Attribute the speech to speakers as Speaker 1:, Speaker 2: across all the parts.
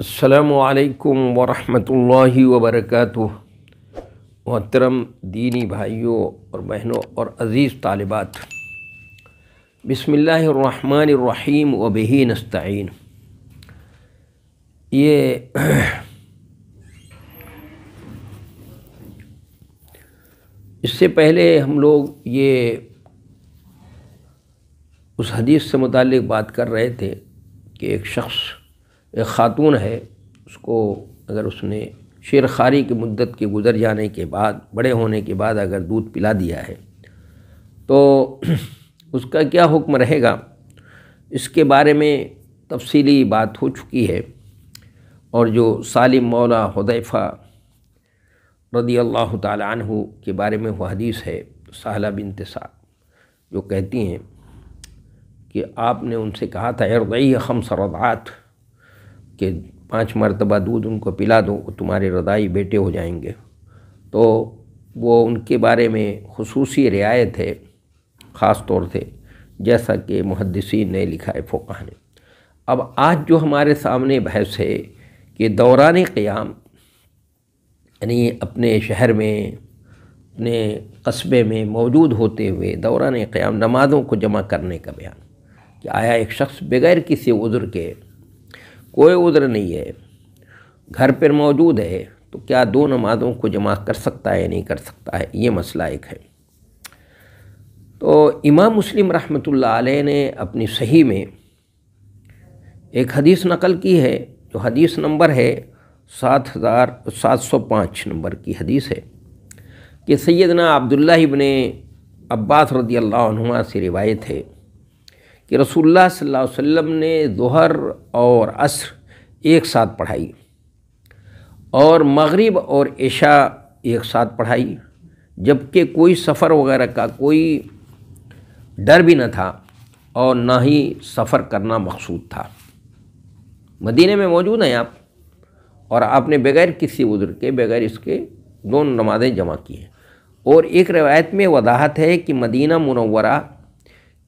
Speaker 1: السلام علیکم ورحمۃ اللہ وبرکاتہ۔ محترم دینی بھائیوں اور بہنوں اور عزیز طالبات، بسم اللہ الرحمن الرحیم وبہ نستعین۔ اس سے پہلے ہم لوگ اس حدیث سے متعلق بات کر رہے تھے کہ ایک خاتون ہے، اس کو اگر اس نے شیر خواری کی مدت کے گزر جانے کے بعد، بڑے ہونے کے بعد اگر دودھ پلا دیا ہے تو اس کا کیا حکم رہے گا، اس کے بارے میں تفصیلی بات ہو چکی ہے۔ اور جو سالم مولا حذیفہ رضی اللہ تعالی عنہ کے بارے میں وہ حدیث ہے، سہلہ بنت سعد جو کہتی ہیں کہ آپ نے ان سے کہا تھا ارضعی 5 رضعات، کہ 5 مرتبہ دودھ ان کو پلا دو، وہ تمہارے رضاعی بیٹے ہو جائیں گے۔ تو وہ ان کے بارے میں خصوصی رعایت ہے، خاص طور سے جیسا کہ محدثین نے لکھا ہے، فقہاء نے۔ اب آج جو ہمارے سامنے بحث ہے کہ دوران قیام، یعنی اپنے شہر میں، اپنے قصبے میں موجود ہوتے ہوئے دوران قیام نمازوں کو جمع کرنے کا بیان، کہ آیا ایک شخص بغیر کسی عذر کے، کوئی عذر نہیں ہے، گھر پر موجود ہے، تو کیا 2 نمازوں کو جمع کر سکتا ہے یا نہیں کر سکتا ہے، یہ مسئلہ ایک ہے۔ تو امام مسلم رحمۃ اللہ علیہ نے اپنی صحیح میں ایک حدیث نقل کی ہے، جو حدیث نمبر ہے 7705 نمبر کی حدیث ہے، کہ سیدنا عبداللہ ابن عباس رضی اللہ عنہما سے روایت ہے کہ رسول اللہ صلی اللہ علیہ وسلم نے ظہر اور عصر ایک ساتھ پڑھائی، اور مغرب اور عشاء ایک ساتھ پڑھائی، جبکہ کوئی سفر وغیرہ کا کوئی ڈر بھی نہ تھا اور نہ ہی سفر کرنا مقصود تھا۔ مدینے میں موجود ہیں آپ، اور آپ نے بغیر کسی عذر کے، بغیر اس کے 2 نمازیں جمع کی ہیں۔ اور ایک روایت میں وضاحت ہے کہ مدینہ منورہ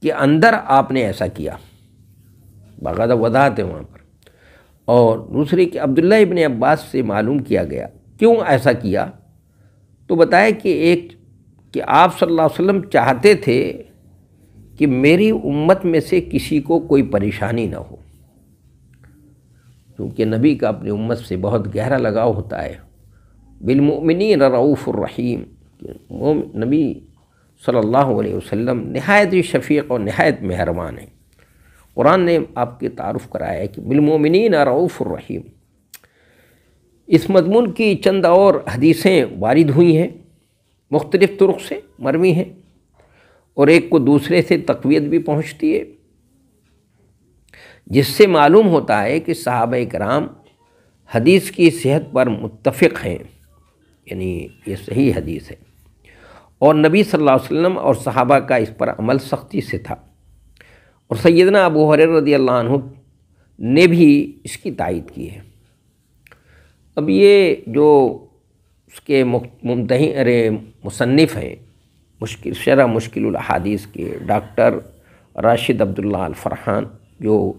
Speaker 1: کے اندر آپ نے ایسا کیا، باقاعدہ وضاحت ہے وہاں پر۔ اور دوسری کہ عبداللہ ابن عباس سے معلوم کیا گیا کیوں ایسا کیا، تو بتایا کہ آپ صلی اللہ علیہ وسلم چاہتے تھے کہ میری امت میں سے کسی کو کوئی پریشانی نہ ہو، کیونکہ نبی کا اپنی امت سے بہت گہرا لگاؤ ہوتا ہے۔ بالمؤمنین رؤوف الرحیم، نبی صلی اللہ علیہ وسلم نہایت شفیق اور نہایت مہربان ہیں۔ قرآن نے آپ کے تعارف کرایا ہے کہ بالمؤمنین رؤوف الرحیم۔ اس مضمون کی چند اور حدیثیں وارد ہوئی ہیں، مختلف طرق سے مروی ہیں، اور ایک کو دوسرے سے تقویت بھی پہنچتی ہے، جس سے معلوم ہوتا ہے کہ صحابہ کرام حدیث کی صحت پر متفق ہیں، یعنی یہ صحیح حدیث ہے، اور نبی صلی اللہ علیہ وسلم اور صحابہ کا اس پر عمل سختی سے تھا، اور سیدنا ابو ہریرہ رضی اللہ عنہ نے بھی اس کی تائید کی ہے۔ اب یہ جو اس کے مصنف ہیں، شرح مشکل الاحادیث کے ڈاکٹر راشد عبداللہ الفرحان، جو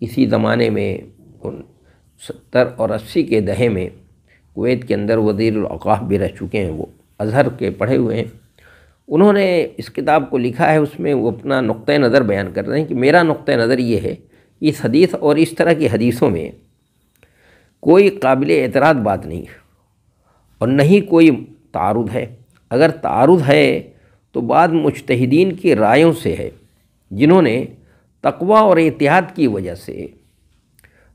Speaker 1: اسی زمانے میں 70 اور 80 کے دہے میں کویت کے اندر وزیر الاوقاف بھی رہ چکے ہیں، وہ ازہر کے پڑھے ہوئے ہیں، انہوں نے اس کتاب کو لکھا ہے۔ اس میں وہ اپنا نقطہ نظر بیان کر رہے ہیں کہ میرا نقطہ نظر یہ ہے کہ اس حدیث اور اس طرح کی حدیثوں میں کوئی قابل اعتراض بات نہیں ہے، اور نہ ہی کوئی تعارض ہے۔ اگر تعارض ہے تو بعض مجتہدین کی رائوں سے ہے، جنہوں نے تقوی اور احتیاط کی وجہ سے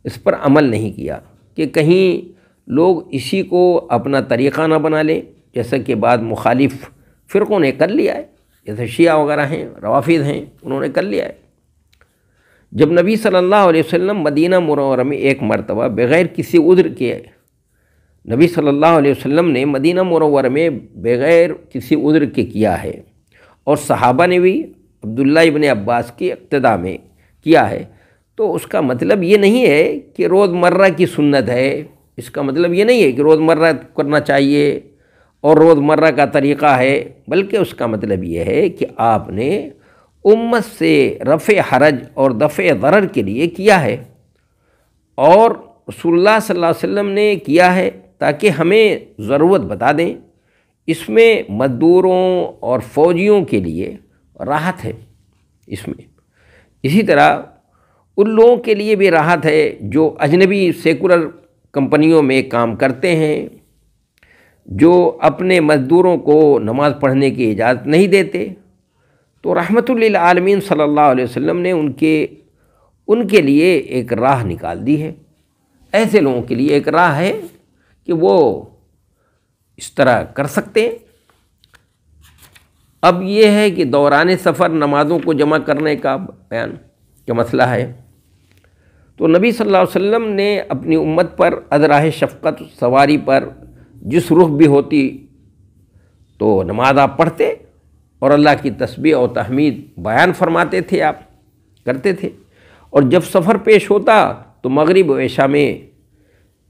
Speaker 1: اس پر عمل نہیں کیا، کہ کہیں لوگ اسی کو اپنا طریقہ نہ بنا لیں، جیسا کہ بعض مخالف فرقوں نے کر لیا ہے، جیسے شیعہ وغیرہ ہیں، روافض ہیں، انہوں نے کر لیا ہے۔ جب نبی صلی اللہ علیہ وسلم مدینہ منورہ میں ایک مرتبہ بغیر کسی عذر کے، نبی صلی اللہ علیہ وسلم نے مدینہ منورہ میں بغیر کسی عذر کے کیا ہے، اور صحابہ نے بھی عبداللہ ابن عباس کی اقتداء میں کیا ہے، تو اس کا مطلب یہ نہیں ہے کہ روز مرہ کی سنت ہے، اس کا مطلب یہ نہیں ہے کہ روز مرہ کرنا چاہیے اور روز مرہ کا طریقہ ہے، بلکہ اس کا مطلب یہ ہے کہ آپ نے امت سے رفع حرج اور دفع ضرر کے لیے کیا ہے، اور رسول اللہ صلی اللہ علیہ وسلم نے کیا ہے تاکہ ہمیں ضرورت بتا دیں۔ اس میں مزدوروں اور فوجیوں کے لیے راحت ہے اس میں، اسی طرح ان لوگوں کے لیے بھی راحت ہے جو اجنبی سیکولر کمپنیوں میں کام کرتے ہیں، جو اپنے مزدوروں کو نماز پڑھنے کی اجازت نہیں دیتے۔ تو رحمت للعالمین صلی اللہ علیہ وسلم نے ان کے لیے ایک راہ نکال دی ہے، ایسے لوگوں کے لیے ایک راہ ہے کہ وہ اس طرح کر سکتے ہیں۔ اب یہ ہے کہ دوران سفر نمازوں کو جمع کرنے کا بیان کا مسئلہ ہے، تو نبی صلی اللہ علیہ وسلم نے اپنی امت پر ازراہ شفقت سواری پر جس رخ بھی ہوتی تو نماز آپ پڑھتے اور اللہ کی تسبیح اور تحمید بیان فرماتے تھے، آپ کرتے تھے، اور جب سفر پیش ہوتا تو مغرب و عشاء میں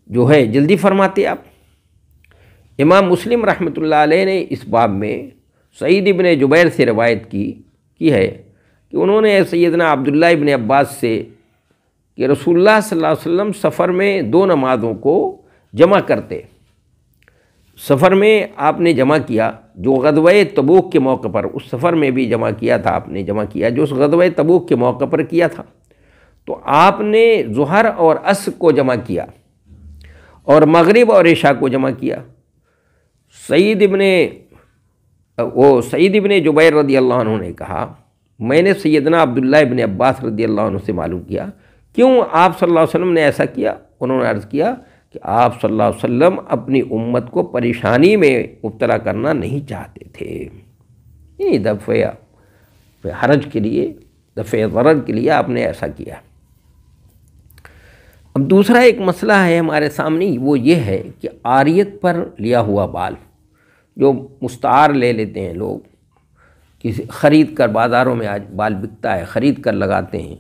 Speaker 1: جو ہے جلدی فرماتے آپ۔ امام مسلم رحمۃ اللہ علیہ نے اس باب میں سعید ابن جبیر سے روایت کی ہے کہ انہوں نے سیدنا عبداللہ ابن عباس سے کہ رسول اللہ صلی اللہ علیہ وسلم سفر میں 2 نمازوں کو جمع کرتے۔ سفر میں آپ نے جمع کیا جو غزوہ تبوک کے موقع پر، اس سفر میں بھی جمع کیا تھا، آپ نے جمع کیا جو اس غزوہ تبوک کے موقع پر کیا تھا، تو آپ نے ظہر اور عصر کو جمع کیا اور مغرب اور عشاء کو جمع کیا۔ سعید ابن جبیر رضی اللہ عنہ نے کہا میں نے سیدنا عبداللہ ابن عباس رضی اللہ عنہ سے معلوم کیا کیوں آپ صلی اللہ علیہ وسلم نے ایسا کیا۔ انہوں نے عرض کیا کہ آپ صلی اللہ علیہ وسلم اپنی امت کو پریشانی میں مبتلا کرنا نہیں چاہتے تھے، یعنی دفع حرج کے لیے، دفع ضرر کے لیے آپ نے ایسا کیا۔ اب دوسرا ایک مسئلہ ہے ہمارے سامنے، وہ یہ ہے کہ عاریت پر لیا ہوا بال جو مستعار لے لیتے ہیں لوگ، کسی خرید کر، بازاروں میں آج بال بکتا ہے، خرید کر لگاتے ہیں،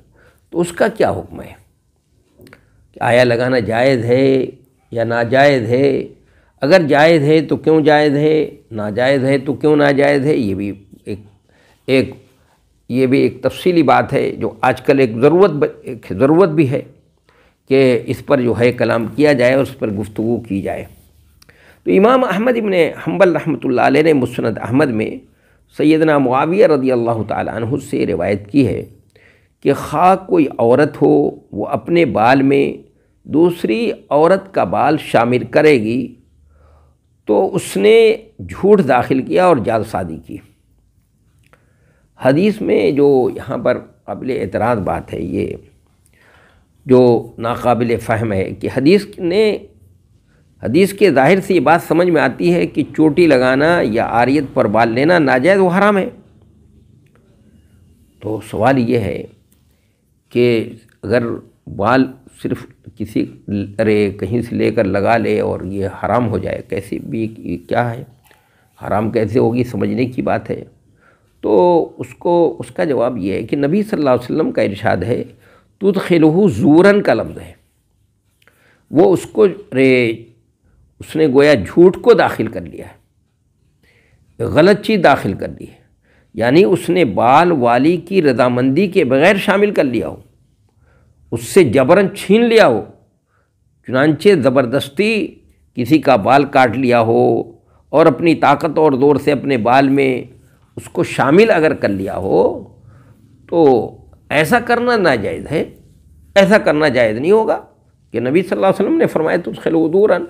Speaker 1: تو اس کا کیا حکم ہے؟ کہ آیا لگانا جائز ہے یا ناجائز ہے؟ اگر جائز ہے تو کیوں جائز ہے، ناجائز ہے تو کیوں ناجائز ہے؟ یہ بھی ایک تفصیلی بات ہے جو آج کل ایک ضرورت بھی ہے کہ اس پر جو ہے کلام کیا جائے اور اس پر گفتگو کی جائے۔ تو امام احمد ابن حنبل رحمۃ اللہ علیہ نے مسند احمد میں سیدنا معاویہ رضی اللہ تعالی عنہ سے روایت کی ہے کہ خواہ کوئی عورت ہو وہ اپنے بال میں دوسری عورت کا بال شامل کرے گی تو اس نے جھوٹ داخل کیا اور جعل کی۔ حدیث میں جو یہاں پر قابل اعتراض بات ہے، یہ جو ناقابل فہم ہے کہ حدیث کے ظاہر سے یہ بات سمجھ میں آتی ہے کہ چوٹی لگانا یا عاریت پر بال لینا ناجائز و حرام ہے۔ تو سوال یہ ہے کہ اگر بال صرف کہیں سے لے کر لگا لے اور یہ حرام ہو جائے، کیسے بھی کیا ہے، حرام کیسے ہوگی، سمجھنے کی بات ہے۔ تو اس کا جواب یہ ہے کہ نبی صلی اللہ علیہ وسلم کا ارشاد ہے تدخلہ زوراً کا لفظ ہے، وہ اس نے گویا جھوٹ کو داخل کر لیا ہے، غلط چیز داخل کر لی ہے، یعنی اس نے بال والی کی رضامندی کے بغیر شامل کر لیا ہو، اس سے جبراً چھین لیا ہو، چنانچہ زبردستی کسی کا بال کاٹ لیا ہو اور اپنی طاقت اور زور سے اپنے بال میں اس کو شامل اگر کر لیا ہو تو ایسا کرنا ناجائز ہے، ایسا کرنا جائز نہیں ہوگا کہ نبی صلی اللہ علیہ وسلم نے فرمایا تدخلوا زوراً۔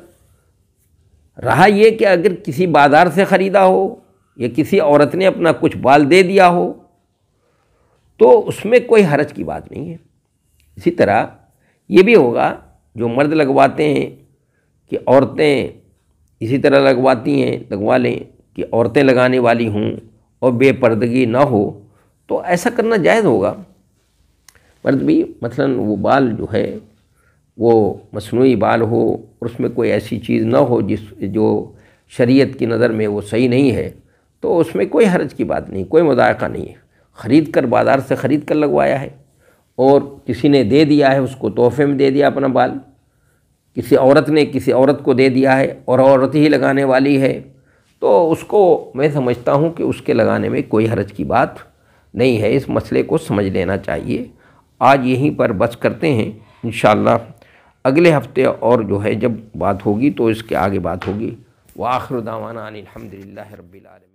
Speaker 1: رہا یہ کہ اگر کسی بازار سے خریدا ہو یا کسی عورت نے اپنا کچھ بال دے دیا ہو تو اس میں کوئی حرج کی بات نہیں ہے۔ اسی طرح یہ بھی ہوگا جو مرد لگواتے ہیں کہ عورتیں اسی طرح لگوا لیں کہ عورتیں لگانے والی ہوں اور بے پردگی نہ ہو تو ایسا کرنا جائز ہوگا۔ مرد بھی مثلاً وہ بال جو ہے وہ مصنوعی بال ہو اور اس میں کوئی ایسی چیز نہ ہو جو شریعت کی نظر میں وہ صحیح نہیں ہے تو اس میں کوئی حرج کی بات نہیں، کوئی مذائقہ نہیں ہے۔ خرید کر، بازار سے خرید کر لگوایا ہے اور کسی نے دے دیا ہے، اس کو تحفے میں دے دیا اپنا بال، کسی عورت نے کسی عورت کو دے دیا ہے اور عورت ہی لگانے والی ہے تو اس کو میں سمجھتا ہوں کہ اس کے لگانے میں کوئی حرج کی بات نہیں ہے۔ اس مسئلے کو سمجھ لینا چاہیے۔ آج یہیں پر بس کرتے ہیں، انشاءاللہ اگلے ہفتے اور جو ہے جب بات ہوگی تو اس کے آگے بات ہوگی۔ وآخر دعوانا ان الحمد للہ رب العالمین۔